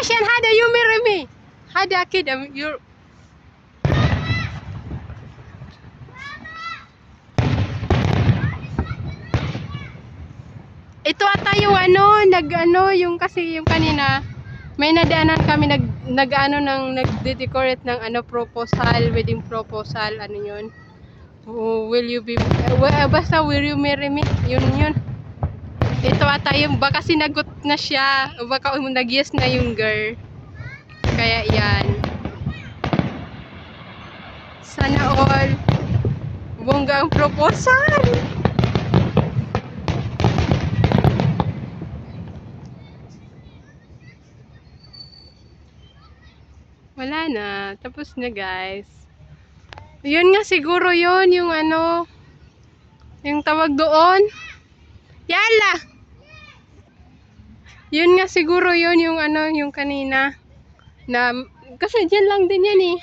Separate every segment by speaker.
Speaker 1: عشان هذا يومي رمي هذا كده ito ata yung yung kasi yung kanina may nadaanan kami nagde-decorate ng proposal, wedding proposal, yun. Will you be basta will you marry me? Yun. Ito ata yung baka sinagot na siya, baka nag-yes na yung girl. Kaya yan. Sana all bongga ang proposal. Wala na. Tapos na, guys. Yun nga siguro yun, yung yung tawag doon. Yala! Yun nga siguro yun, yung yung kanina. Na, kasi dyan lang din yan eh.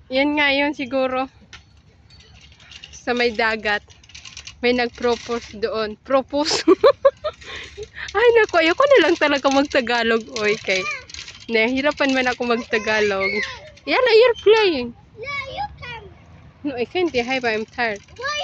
Speaker 1: Yan nga yun siguro. Sa may dagat. May nag-propose doon. Propose. Ay naku, ayoko na lang talaga mag-Tagalog. Okay. Nahihirapan man ako mag-Tagalog. Yala, you're playing.
Speaker 2: Yeah, you can.
Speaker 1: No, I can't. I'm tired.
Speaker 2: Why